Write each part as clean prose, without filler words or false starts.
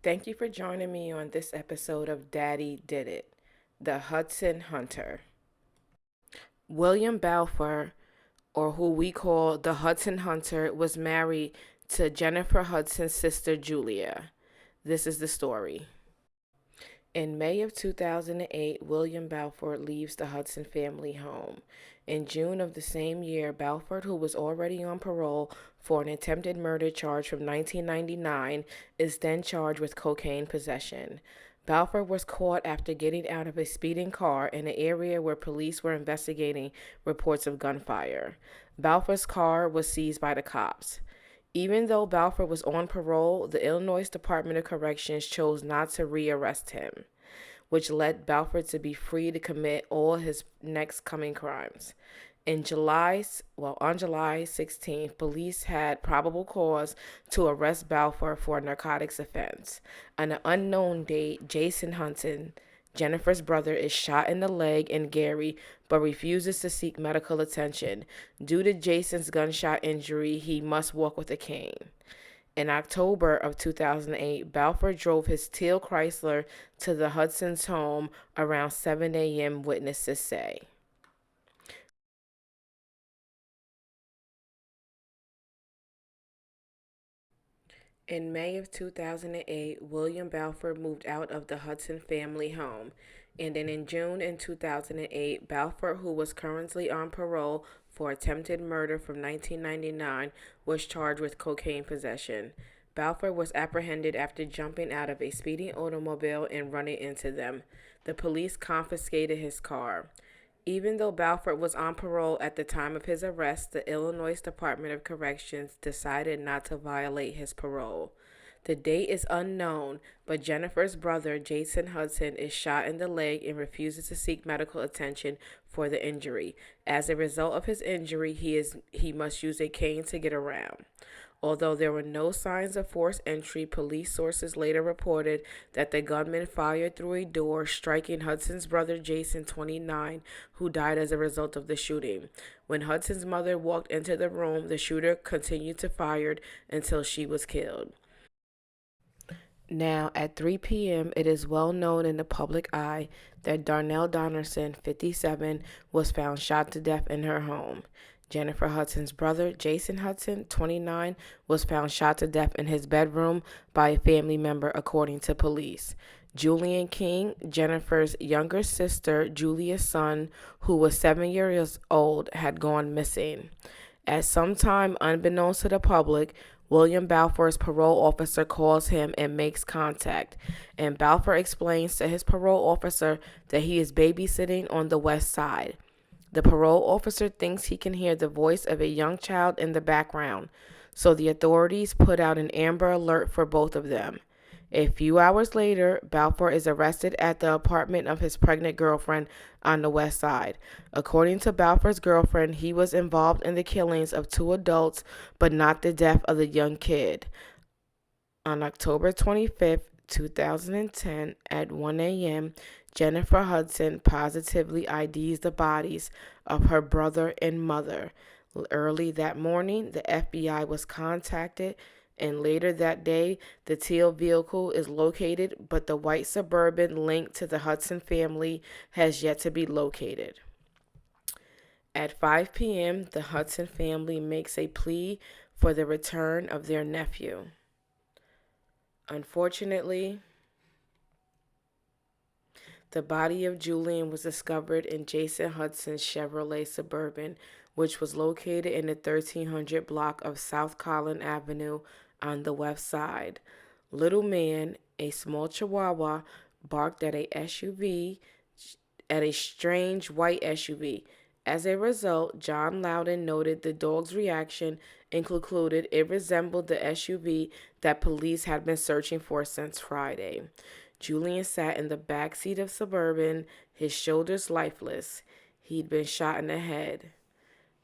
Thank you for joining me on this episode of Daddy Did It, the Hudson Hunter. William Balfour, or who we call the Hudson Hunter, was married to Jennifer Hudson's sister Julia. This is the story. In May of 2008, William Balfour leaves the Hudson family home. In June of the same year, Balfour, who was already on parole for an attempted murder charge from 1999, is then charged with cocaine possession. Balfour was caught after getting out of a speeding car in an area where police were investigating reports of gunfire. Balfour's car was seized by the cops. Even though Balfour was on parole, the Illinois Department of Corrections chose not to rearrest him, which led Balfour to be free to commit all his next coming crimes. On July 16th, police had probable cause to arrest Balfour for a narcotics offense. On an unknown date, Jason Hudson, Jennifer's brother, is shot in the leg in Gary but refuses to seek medical attention. Due to Jason's gunshot injury, he must walk with a cane. In October of 2008, Balfour drove his teal Chrysler to the Hudson's home around 7 a.m., witnesses say. In May of 2008, William Balfour moved out of the Hudson family home. And then in June in 2008, Balfour, who was currently on parole for attempted murder from 1999, was charged with cocaine possession. Balfour was apprehended after jumping out of a speeding automobile and running into them. The police confiscated his car. Even though Balfour was on parole at the time of his arrest, the Illinois Department of Corrections decided not to violate his parole. The date is unknown, but Jennifer's brother, Jason Hudson, is shot in the leg and refuses to seek medical attention for the injury. As a result of his injury, he must use a cane to get around. Although there were no signs of forced entry, police sources later reported that the gunman fired through a door, striking Hudson's brother Jason, 29, who died as a result of the shooting. When Hudson's mother walked into the room, the shooter continued to fire until she was killed. Now, at 3 p.m., it is well known in the public eye that Darnell Donnerson, 57, was found shot to death in her home. Jennifer Hudson's brother, Jason Hudson, 29, was found shot to death in his bedroom by a family member, according to police. Julian King, Jennifer's younger sister, Julia's son, who was 7 years old, had gone missing. At some time, unbeknownst to the public, William Balfour's parole officer calls him and makes contact, and Balfour explains to his parole officer that he is babysitting on the west side. The parole officer thinks he can hear the voice of a young child in the background, so the authorities put out an Amber Alert for both of them. A few hours later, Balfour is arrested at the apartment of his pregnant girlfriend on the west side. According to Balfour's girlfriend, he was involved in the killings of two adults, but not the death of the young kid. On October 25th, 2010, at 1 a.m., Jennifer Hudson positively IDs the bodies of her brother and mother. Early that morning, the FBI was contacted, and later that day, the teal vehicle is located, but the white Suburban linked to the Hudson family has yet to be located. At 5 p.m., the Hudson family makes a plea for the return of their nephew. Unfortunately, the body of Julian was discovered in Jason Hudson's Chevrolet Suburban, which was located in the 1300 block of South Collin Avenue on the west side. Little Man, a small Chihuahua, barked at a strange white SUV. As a result, John Loudon noted the dog's reaction and concluded it resembled the SUV that police had been searching for since Friday. Julian sat in the back seat of Suburban, his shoulders lifeless. He'd been shot in the head.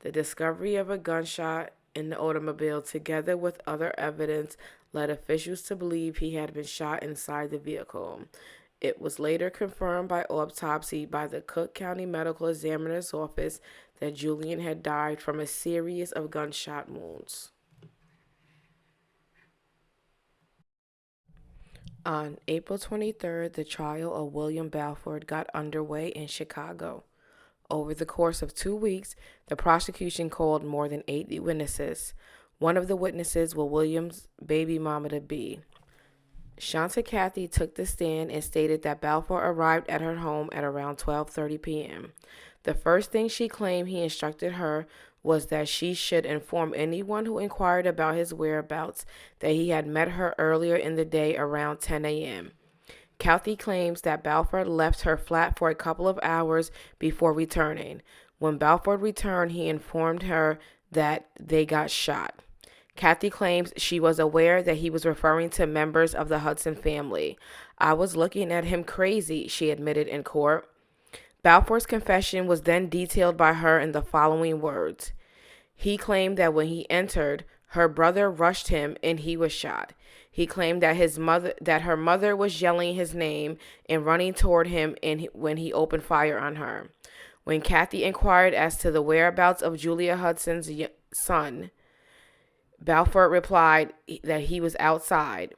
The discovery of a gunshot in the automobile, together with other evidence, led officials to believe he had been shot inside the vehicle. It was later confirmed by autopsy by the Cook County Medical Examiner's Office that Julian had died from a series of gunshot wounds. On April 23rd, the trial of William Balfour got underway in Chicago. Over the course of 2 weeks, the prosecution called more than 80 witnesses. One of the witnesses was William's baby mama to be. Shanta Cathy took the stand and stated that Balfour arrived at her home at around 12:30 p.m. The first thing she claimed he instructed her was that she should inform anyone who inquired about his whereabouts that he had met her earlier in the day around 10 a.m. Cathy claims that Balfour left her flat for a couple of hours before returning. When Balfour returned, he informed her that they got shot. Cathy claims she was aware that he was referring to members of the Hudson family. "I was looking at him crazy," she admitted in court. Balfour's confession was then detailed by her in the following words. He claimed that when he entered, her brother rushed him and he was shot. He claimed that her mother was yelling his name and running toward him when he opened fire on her. When Cathy inquired as to the whereabouts of Julia Hudson's son, Balfour replied that he was outside.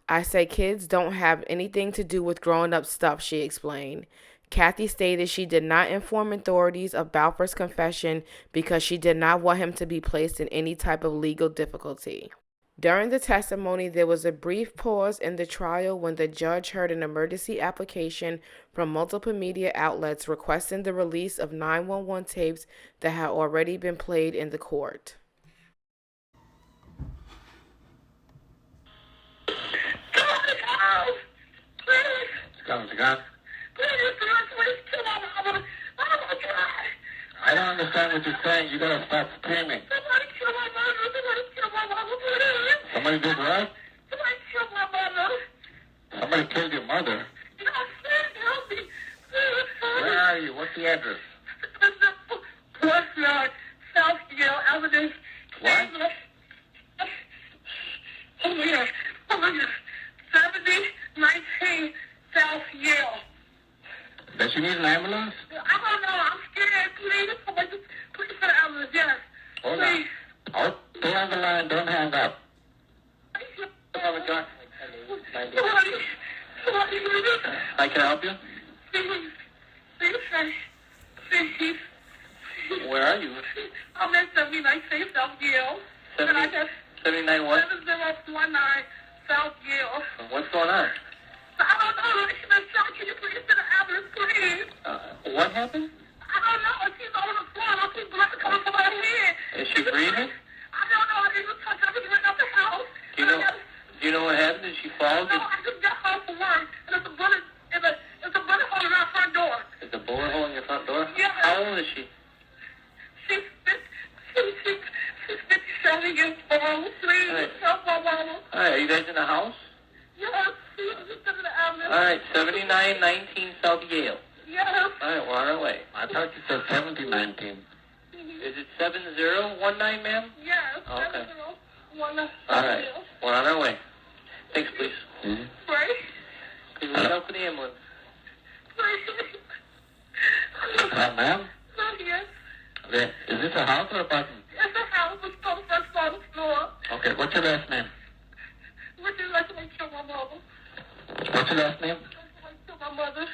"I say kids don't have anything to do with growing up stuff," she explained. Cathy stated she did not inform authorities of Balfour's confession because she did not want him to be placed in any type of legal difficulty. During the testimony, there was a brief pause in the trial when the judge heard an emergency application from multiple media outlets requesting the release of 911 tapes that had already been played in the court. I don't understand what you're saying. You gotta stop screaming. Somebody killed my mother. Somebody killed my mother. Somebody did what? Somebody killed my mother. Somebody killed your mother? You know, please help me. Where are you? What's the address? Westmount, South Yale Avenue. What? Oh, yeah. 7019 South Yale. Does she need an ambulance? I don't know. I'm scared. Please. Please for the ambulance. Yes. Hold Please. on. Oh, stay on the line. Don't hang up. Somebody. I can help you? Please. Where are you? I'm at 79 South Yale. 79 what? 7019 South Yale. What's going on? I don't know. She's been shot. Can you please send an ambulance, please? What happened? I don't know. She's on the floor. I see blood coming from her head. Is she breathing? I don't know. I didn't touch her. I just ran out the house. Do you know what happened? Did she fall? No, I just got home from work. And there's a bullet. There's a bullet hole in our front door. Is the bullet hole in your front door? Yeah. How old is she? She's 57 years old. Please help my mama. All right, are you guys in the house? Yes, please. Just send me the ambulance. All right, 7919 South Yale. Yes. All right, we're on our way. I thought you said 7019. Is it 7019, ma'am? Yes. Okay. 7019. All right, we're on our way. Thanks, please. Right? Please look out for the ambulance. Ma'am? Yes. Okay. Is this a house or apartment? It's a house. It's on the first floor. Okay, what's your last name? Would you like to kill my mother? What's your last name? Kill my mother.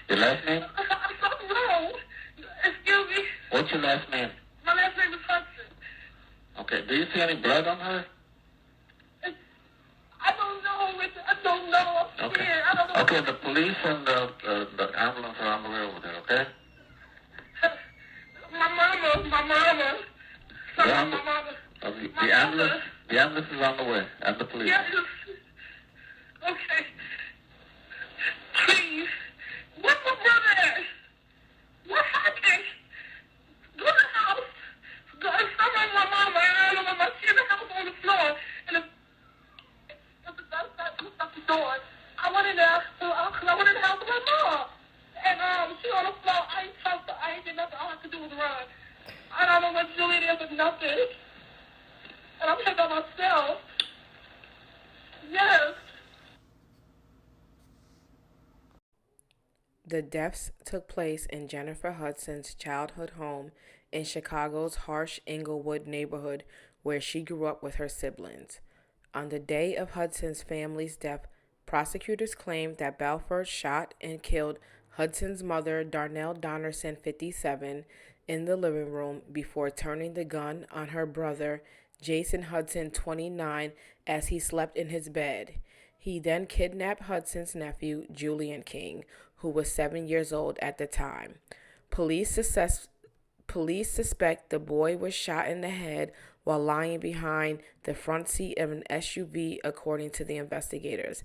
Your last name? I'm so wrong. Excuse me. What's your last name? My last name is Hudson. Okay, do you see any blood on her? I don't know, Richard. I don't know. I'm scared. I don't know. Okay, the police and the ambulance are on the way over there, okay? My mama. The ambulance is on the way, and the police. Yes. Okay. Please. Where's my brother at? What happened? Go to the house. Go and summon my mama. I don't know. She's in the house on the floor. And it's the door. I went in there because I wanted to help my mom. And she on the floor. I ain't touched her. I ain't did nothing. All I could do was run. I don't know what Juliet is or nothing. And I'm here by myself. Yes. The deaths took place in Jennifer Hudson's childhood home in Chicago's harsh Englewood neighborhood where she grew up with her siblings. On the day of Hudson's family's death, Prosecutors claimed that Balfour shot and killed Hudson's mother, Darnell Donnerson, 57, in the living room before turning the gun on her brother, Jason Hudson, 29, as he slept in his bed. He then kidnapped Hudson's nephew, Julian King, who was 7 years old at the time. Police suspect the boy was shot in the head while lying behind the front seat of an SUV, according to the investigators.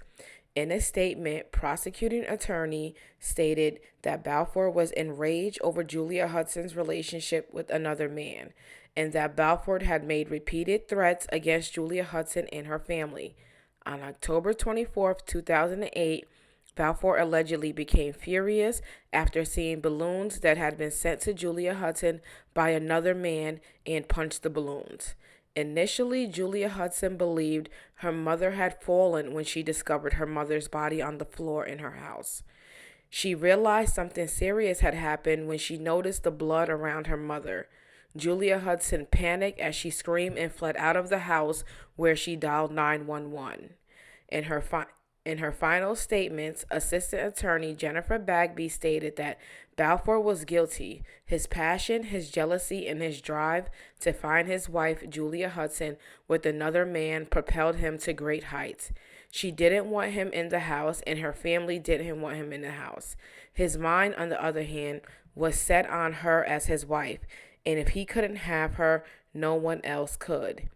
In a statement, prosecuting attorney stated that Balfour was enraged over Julia Hudson's relationship with another man, and that Balfour had made repeated threats against Julia Hudson and her family. On October 24, 2008, Balfour allegedly became furious after seeing balloons that had been sent to Julia Hudson by another man and punched the balloons. Initially, Julia Hudson believed her mother had fallen when she discovered her mother's body on the floor in her house. She realized something serious had happened when she noticed the blood around her mother. Julia Hudson panicked as she screamed and fled out of the house, where she dialed 911. In her final statements, Assistant Attorney Jennifer Bagby stated that Balfour was guilty. His passion, his jealousy, and his drive to find his wife, Julia Hudson, with another man propelled him to great heights. She didn't want him in the house, and her family didn't want him in the house. His mind, on the other hand, was set on her as his wife, and if he couldn't have her, no one else could,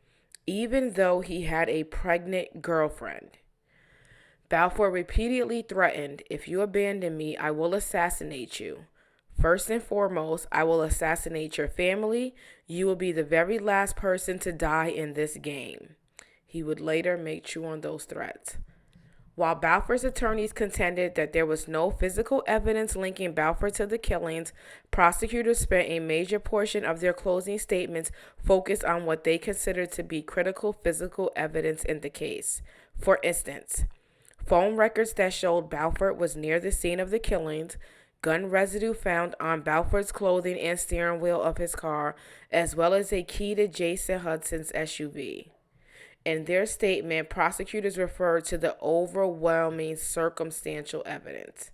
even though he had a pregnant girlfriend. Balfour repeatedly threatened, "If you abandon me, I will assassinate you. First and foremost, I will assassinate your family. You will be the very last person to die in this game." He would later make true on those threats. While Balfour's attorneys contended that there was no physical evidence linking Balfour to the killings, prosecutors spent a major portion of their closing statements focused on what they considered to be critical physical evidence in the case. For instance, phone records that showed Balfour was near the scene of the killings, gun residue found on Balfour's clothing and steering wheel of his car, as well as a key to Jason Hudson's SUV. In their statement, prosecutors referred to the overwhelming circumstantial evidence.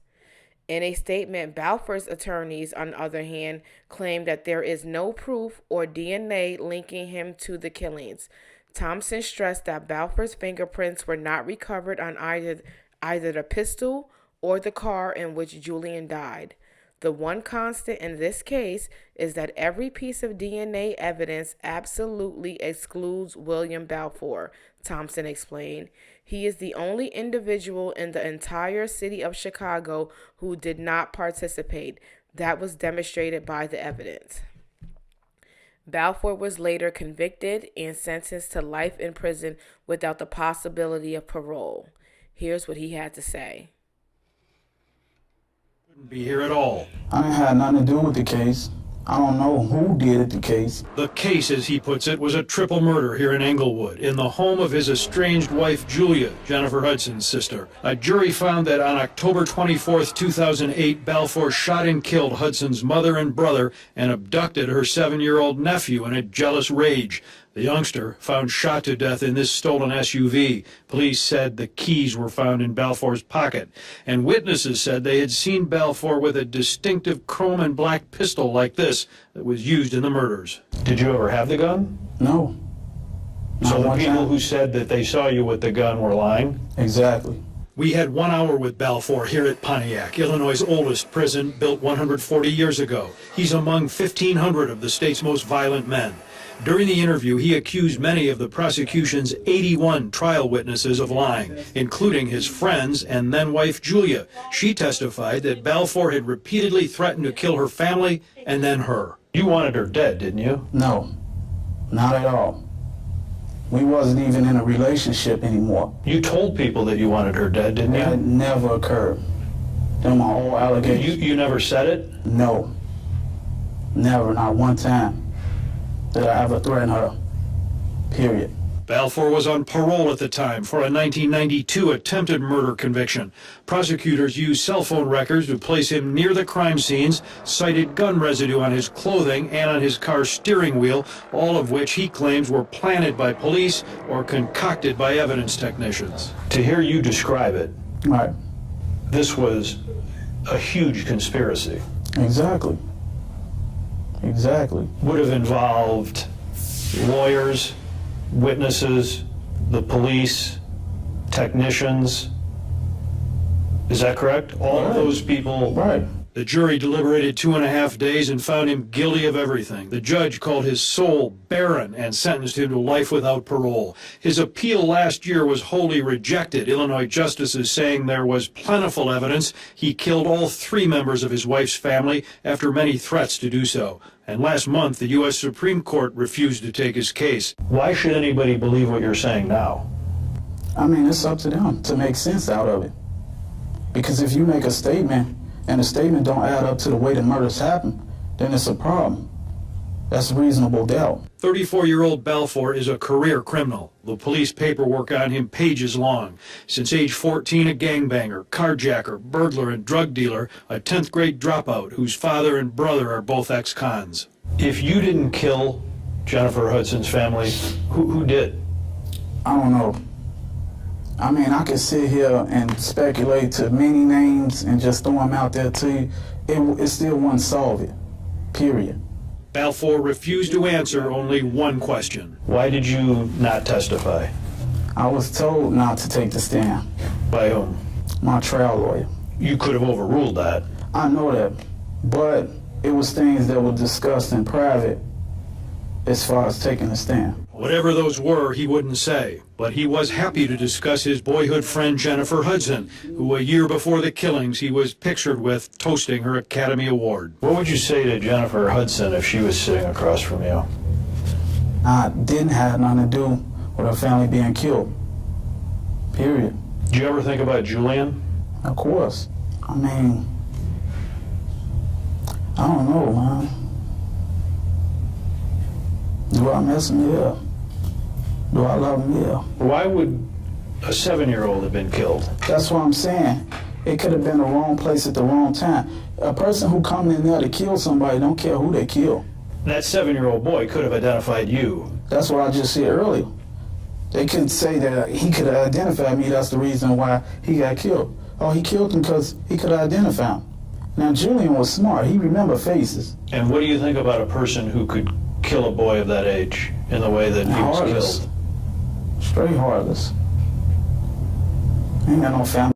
In a statement, Balfour's attorneys, on the other hand, claimed that there is no proof or DNA linking him to the killings. Thompson stressed that Balfour's fingerprints were not recovered on either the pistol or the car in which Julian died. The one constant in this case is that every piece of DNA evidence absolutely excludes William Balfour, Thompson explained. He is the only individual in the entire city of Chicago who did not participate. That was demonstrated by the evidence. Balfour was later convicted and sentenced to life in prison without the possibility of parole. Here's what he had to say. Be here at all. I didn't have nothing to do with the case. I don't know who did the case. The case, as he puts it, was a triple murder here in Englewood, in the home of his estranged wife, Julia, Jennifer Hudson's sister. A jury found that on October 24, 2008, Balfour shot and killed Hudson's mother and brother and abducted her 7-year-old nephew in a jealous rage. The youngster found shot to death in this stolen SUV. Police said the keys were found in Balfour's pocket, and witnesses said they had seen Balfour with a distinctive chrome and black pistol like this that was used in the murders. Did you ever have the gun? No. So the people who said that they saw you with the gun were lying? Exactly. We had 1 hour with Balfour here at Pontiac, Illinois' oldest prison, built 140 years ago. He's among 1,500 of the state's most violent men. During the interview, he accused many of the prosecution's 81 trial witnesses of lying, including his friends and then-wife Julia. She testified that Balfour had repeatedly threatened to kill her family and then her. You wanted her dead, didn't you? No, not at all. We wasn't even in a relationship anymore. You told people that you wanted her dead, didn't That you? never occurred. Them are all allegations. You never said it? No. Never, not one time did I ever threaten her. Period. Balfour was on parole at the time for a 1992 attempted murder conviction. Prosecutors used cell phone records to place him near the crime scenes, cited gun residue on his clothing and on his car's steering wheel, all of which he claims were planted by police or concocted by evidence technicians. To hear you describe it, Right. This was a huge conspiracy. Exactly. Exactly. Would have involved lawyers, witnesses, the police, technicians. Is that correct? All of those people. Right. The jury deliberated 2.5 days and found him guilty of everything. The judge called his soul barren and sentenced him to life without parole. His appeal last year was wholly rejected. Illinois justices saying there was plentiful evidence he killed all 3 members of his wife's family after many threats to do so. And last month, the U.S. Supreme Court refused to take his case. Why should anybody believe what you're saying now? I mean, it's up to them to make sense out of it. Because if you make a statement and the statement don't add up to the way the murders happened, then it's a problem. That's reasonable doubt. 34-year-old Balfour is a career criminal. The police paperwork on him pages long. Since age 14, a gangbanger, carjacker, burglar, and drug dealer, a 10th grade dropout whose father and brother are both ex-cons. If you didn't kill Jennifer Hudson's family, who did? I don't know. I mean, I could sit here and speculate to many names and just throw them out there to you. It still wouldn't solve it, period. Balfour refused to answer only one question. Why did you not testify? I was told not to take the stand. By whom? My trial lawyer. You could have overruled that. I know that, but it was things that were discussed in private as far as taking the stand. Whatever those were, he wouldn't say. But he was happy to discuss his boyhood friend Jennifer Hudson, who a year before the killings he was pictured with toasting her Academy Award. What would you say to Jennifer Hudson if she was sitting across from you? I didn't have nothing to do with her family being killed, period. Did you ever think about Julian? Of course. I mean, I don't know, man. Do I miss him? Yeah. Do I love him? Yeah. Why would a 7-year-old have been killed? That's what I'm saying. It could have been the wrong place at the wrong time. A person who come in there to kill somebody don't care who they kill. That 7-year-old boy could have identified you. That's what I just said earlier. They could say that he could have identified me. That's the reason why he got killed. Oh, he killed him because he could identify him. Now, Julian was smart. He remembered faces. And what do you think about a person who could kill a boy of that age in the way that he was Heartless. killed? Straight heartless. Ain't got no family.